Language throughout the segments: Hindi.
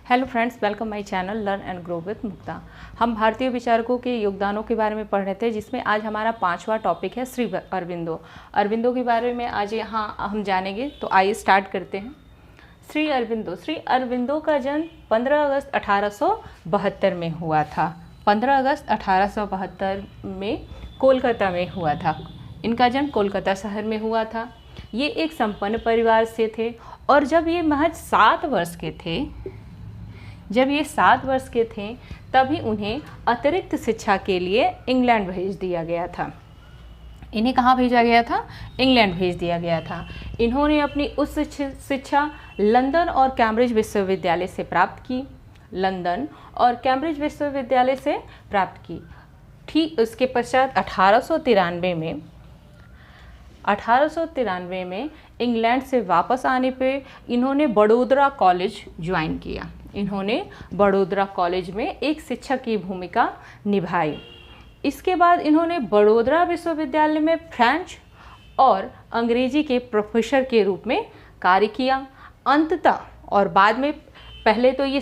Hello friends, welcome my channel learn and grow with Mukta. हम भारतीय विचारकों के योगदानों के बारे में पढ़ रहे थे, जिसमें आज हमारा 5वां टॉपिक है श्री अरविंदो। अरविंदो के बारे में आज यहाँ हम जानेंगे, तो आइए स्टार्ट करते हैं। श्री अरविंदो का जन्म 15 अगस्त 1872 में हुआ था। 15 अगस्त 1872 में कोलकाता में हुआ था। इनका जन्म कोलकाता शहर में हुआ था। ये एक संपन्न परिवार से थे और जब ये महज 7 वर्ष के थे तभी उन्हें अतिरिक्त शिक्षा के लिए इंग्लैंड भेज दिया गया था। इन्हें कहाँ भेजा गया था? इंग्लैंड भेज दिया गया था। इन्होंने अपनी उच्च शिक्षा लंदन और कैम्ब्रिज विश्वविद्यालय से प्राप्त की। ठीक उसके पश्चात 1893 में इंग्लैंड से वापस आने पे इन्होंने बड़ोदरा कॉलेज ज्वाइन किया। इन्होंने बड़ोदरा कॉलेज में एक शिक्षक की भूमिका निभाई। इसके बाद इन्होंने बड़ोदरा विश्वविद्यालय में फ्रेंच और अंग्रेजी के प्रोफेसर के रूप में कार्य किया। अंततः और बाद में पहले तो ये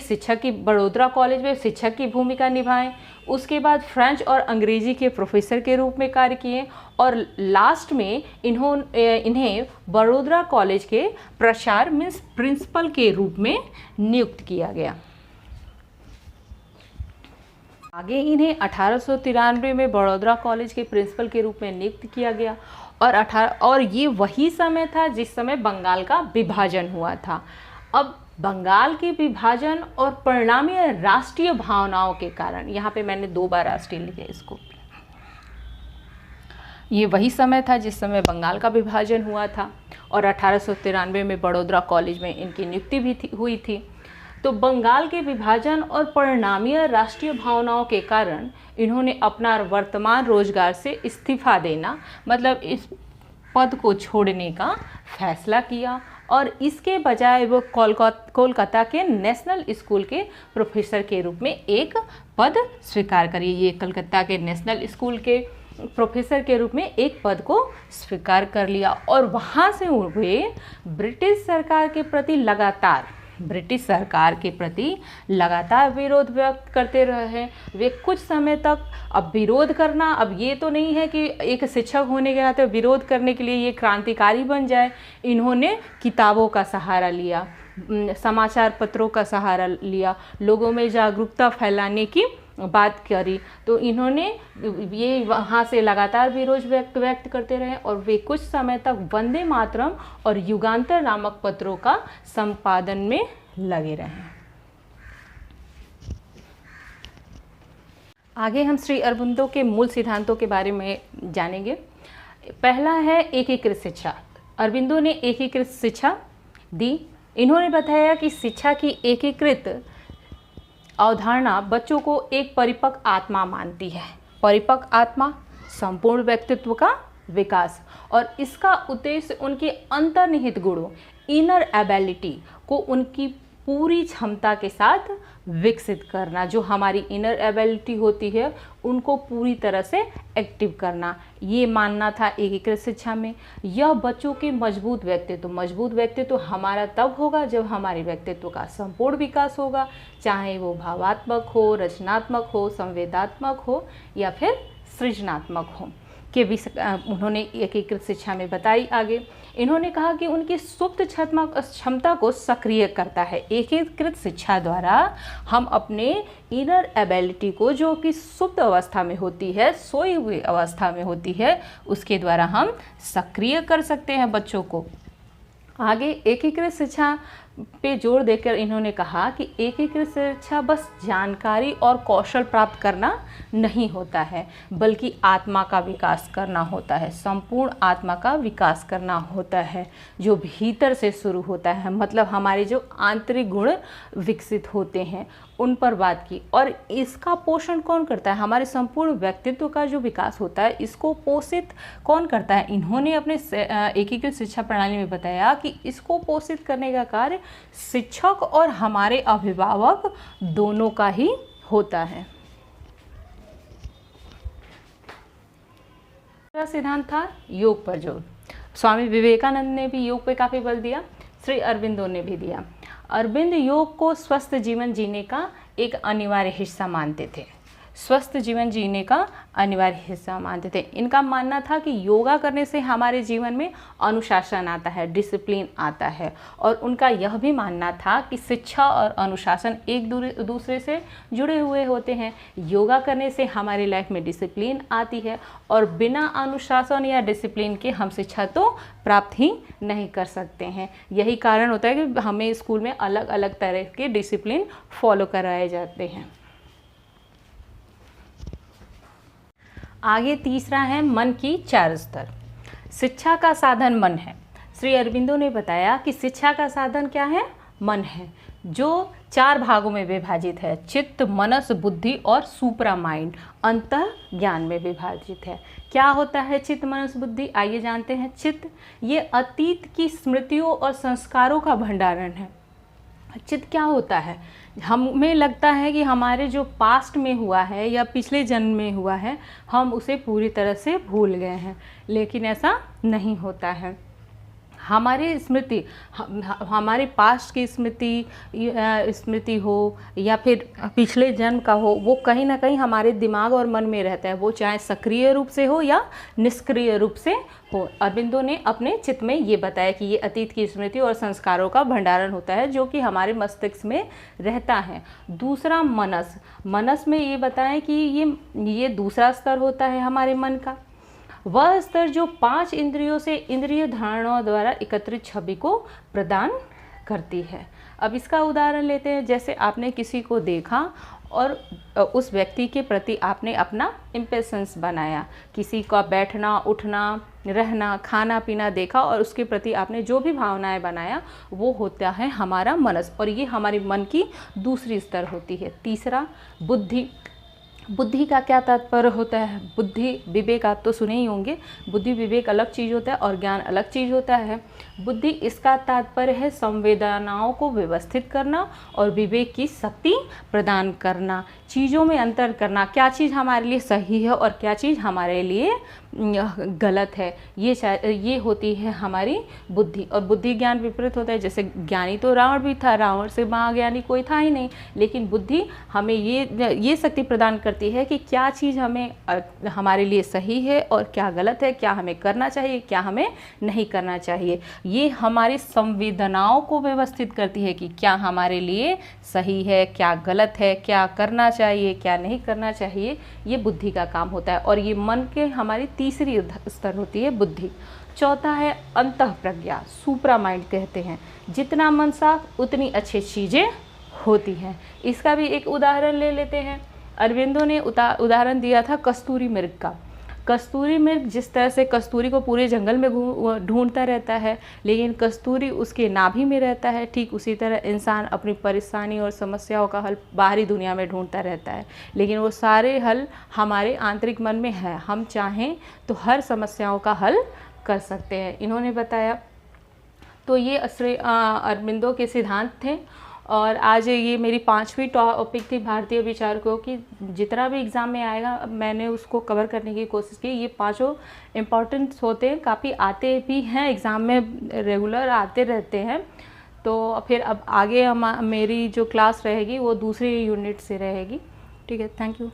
बड़ोदरा कॉलेज में शिक्षक की भूमिका निभाएं, उसके बाद फ्रेंच और अंग्रेजी के प्रोफेसर के रूप में कार्य किए और लास्ट में इन्हें बड़ोदरा कॉलेज के प्रचार मीन्स प्रिंसिपल के रूप में नियुक्त किया गया। आगे इन्हें 1893 में बड़ोदरा कॉलेज के प्रिंसिपल के रूप में नियुक्त किया गया और ये वही समय था जिस समय बंगाल का विभाजन हुआ था। अब बंगाल के विभाजन और परिणामी राष्ट्रीय भावनाओं के कारण, यहाँ पे मैंने 2 बार राष्ट्रीय लिखे इसको, ये वही समय था जिस समय बंगाल का विभाजन हुआ था और 1893 में बड़ोदरा कॉलेज में इनकी नियुक्ति भी हुई थी। तो बंगाल के विभाजन और परिणामी राष्ट्रीय भावनाओं के कारण इन्होंने अपना वर्तमान रोजगार से इस्तीफा देना, मतलब इस पद को छोड़ने का फैसला किया और इसके बजाय वो कोलकाता के नेशनल स्कूल के प्रोफेसर के रूप में एक पद स्वीकार करी। ये कलकत्ता के नेशनल स्कूल के प्रोफेसर के रूप में एक पद को स्वीकार कर लिया और वहाँ से वे ब्रिटिश सरकार के प्रति लगातार विरोध व्यक्त करते रहे। वे कुछ समय तक, अब विरोध करना, अब ये तो नहीं है कि एक शिक्षक होने के नाते विरोध करने के लिए ये क्रांतिकारी बन जाए। इन्होंने किताबों का सहारा लिया, समाचार पत्रों का सहारा लिया, लोगों में जागरूकता फैलाने की बात करी। तो इन्होंने ये वहाँ से लगातार विरोध व्यक्त करते रहे और वे कुछ समय तक वंदे मातरम और युगांतर नामक पत्रों का संपादन में लगे रहे। आगे हम श्री अरविंदो के मूल सिद्धांतों के बारे में जानेंगे। पहला है एकीकृत शिक्षा। अरविंदो ने एकीकृत शिक्षा दी। इन्होंने बताया कि शिक्षा की एकीकृत अवधारणा बच्चों को एक परिपक्व आत्मा मानती है। परिपक्व आत्मा, संपूर्ण व्यक्तित्व का विकास, और इसका उद्देश्य उनके अंतर्निहित गुणों, इनर एबिलिटी को उनकी पूरी क्षमता के साथ विकसित करना। जो हमारी इनर एबिलिटी होती है उनको पूरी तरह से एक्टिव करना, ये मानना था एकीकृत शिक्षा में। यह बच्चों के मजबूत व्यक्तित्व हमारा तब होगा जब हमारे व्यक्तित्व का संपूर्ण विकास होगा, चाहे वो भावात्मक हो, रचनात्मक हो, संवेदात्मक हो या फिर सृजनात्मक हो के उन्होंने एकीकृत शिक्षा में बताई। आगे इन्होंने कहा कि उनकी सुप्त क्षमता को सक्रिय करता है। एकीकृत शिक्षा द्वारा हम अपने इनर एबिलिटी को, जो कि सुप्त अवस्था में होती है, सोई हुई अवस्था में होती है, उसके द्वारा हम सक्रिय कर सकते हैं बच्चों को। आगे एकीकृत शिक्षा पे जोर देकर इन्होंने कहा कि एकीकृत शिक्षा बस जानकारी और कौशल प्राप्त करना नहीं होता है, बल्कि आत्मा का विकास करना होता है, संपूर्ण आत्मा का विकास करना होता है, जो भीतर से शुरू होता है। मतलब हमारे जो आंतरिक गुण विकसित होते हैं उन पर बात की। और इसका पोषण कौन करता है? हमारे संपूर्ण व्यक्तित्व का जो विकास होता है, इसको पोषित कौन करता है? इन्होंने अपने एकीकृत शिक्षा प्रणाली में बताया कि इसको पोषित करने का कार्य शिक्षक और हमारे अभिभावक दोनों का ही होता है। दूसरा सिद्धांत था योग पर जोर। स्वामी विवेकानंद ने भी योग पे काफ़ी बल दिया, श्री अरविंदो ने भी दिया। अरविंद योग को स्वस्थ जीवन जीने का एक अनिवार्य हिस्सा मानते थे। स्वस्थ जीवन जीने का अनिवार्य हिस्सा मानते थे। इनका मानना था कि योगा करने से हमारे जीवन में अनुशासन आता है, डिसिप्लिन आता है। और उनका यह भी मानना था कि शिक्षा और अनुशासन एक दूसरे से जुड़े हुए होते हैं। योगा करने से हमारी लाइफ में डिसिप्लिन आती है और बिना अनुशासन या डिसिप्लिन के हम शिक्षा तो प्राप्त ही नहीं कर सकते हैं। यही कारण होता है कि हमें स्कूल में अलग अलग तरह के डिसिप्लिन फॉलो कराए जाते हैं। आगे तीसरा है मन की 4 स्तर। शिक्षा का साधन मन है। श्री अरविंदो ने बताया कि शिक्षा का साधन क्या है? मन है, जो 4 भागों में विभाजित है। चित्त, मनस, बुद्धि और सुप्रा माइंड, अंतः ज्ञान में विभाजित है। क्या होता है चित्त, मनस, बुद्धि? आइए जानते हैं। चित्त ये अतीत की स्मृतियों और संस्कारों का भंडारण है। चित्त क्या होता है? हमें लगता है कि हमारे जो पास्ट में हुआ है या पिछले जन्म में हुआ है, हम उसे पूरी तरह से भूल गए हैं, लेकिन ऐसा नहीं होता है। हमारी स्मृति, हमारे पास्ट की स्मृति हो या फिर पिछले जन्म का हो, वो कहीं ना कहीं हमारे दिमाग और मन में रहता है, वो चाहे सक्रिय रूप से हो या निष्क्रिय रूप से हो। अरविंदो ने अपने चित्त में ये बताया कि ये अतीत की स्मृति और संस्कारों का भंडारण होता है, जो कि हमारे मस्तिष्क में रहता है। दूसरा मनस। मनस में ये बताएं कि ये दूसरा स्तर होता है हमारे मन का, वह स्तर जो 5 इंद्रियों से इंद्रिय धारणाओं द्वारा एकत्रित छवि को प्रदान करती है। अब इसका उदाहरण लेते हैं। जैसे आपने किसी को देखा और उस व्यक्ति के प्रति आपने अपना इम्प्रेशंस बनाया, किसी का बैठना, उठना, रहना, खाना पीना देखा और उसके प्रति आपने जो भी भावनाएं बनाया, वो होता है हमारा मनस, और ये हमारे मन की दूसरी स्तर होती है। तीसरा बुद्धि। बुद्धि का क्या तात्पर्य होता है? बुद्धि, विवेक आप तो सुने ही होंगे। बुद्धि विवेक अलग चीज़ होता है और ज्ञान अलग चीज़ होता है। बुद्धि, इसका तात्पर्य है संवेदनाओं को व्यवस्थित करना और विवेक की शक्ति प्रदान करना, चीज़ों में अंतर करना, क्या चीज़ हमारे लिए सही है और क्या चीज़ हमारे लिए गलत है, ये होती है हमारी बुद्धि। और बुद्धि ज्ञान विपरीत होता है। जैसे ज्ञानी तो रावण भी था, रावण से महाज्ञानी कोई था ही नहीं, लेकिन बुद्धि हमें ये शक्ति प्रदान करती है कि क्या चीज़ हमारे लिए सही है और क्या गलत है, क्या हमें करना चाहिए, क्या हमें नहीं करना चाहिए। ये हमारी संवेदनाओं को व्यवस्थित करती है कि क्या हमारे लिए सही है, क्या गलत है, क्या करना चाहिए, क्या नहीं करना चाहिए। ये बुद्धि का काम होता है और ये मन के हमारी तीसरी स्तर होती है बुद्धि। चौथा है अंतः प्रज्ञा, सुप्रा माइंड कहते हैं। जितना मन साफ उतनी अच्छी चीज़ें होती हैं। इसका भी एक उदाहरण ले लेते हैं। अरविंदो ने उदाहरण दिया था कस्तूरी मृग का। कस्तूरी मृग जिस तरह से कस्तूरी को पूरे जंगल में ढूंढता रहता है, लेकिन कस्तूरी उसके नाभि में रहता है, ठीक उसी तरह इंसान अपनी परेशानी और समस्याओं का हल बाहरी दुनिया में ढूंढता रहता है, लेकिन वो सारे हल हमारे आंतरिक मन में है। हम चाहें तो हर समस्याओं का हल कर सकते हैं, इन्होंने बताया। तो ये अरविंदो के सिद्धांत थे। और आज ये मेरी 5वीं टॉपिक थी भारतीय विचारकों की। जितना भी एग्ज़ाम में आएगा मैंने उसको कवर करने की कोशिश की। ये 5 इम्पॉर्टेंट होते हैं, काफ़ी आते भी हैं एग्ज़ाम में, रेगुलर आते रहते हैं। तो फिर अब आगे मेरी जो क्लास रहेगी वो दूसरी यूनिट से रहेगी। ठीक है, थैंक यू।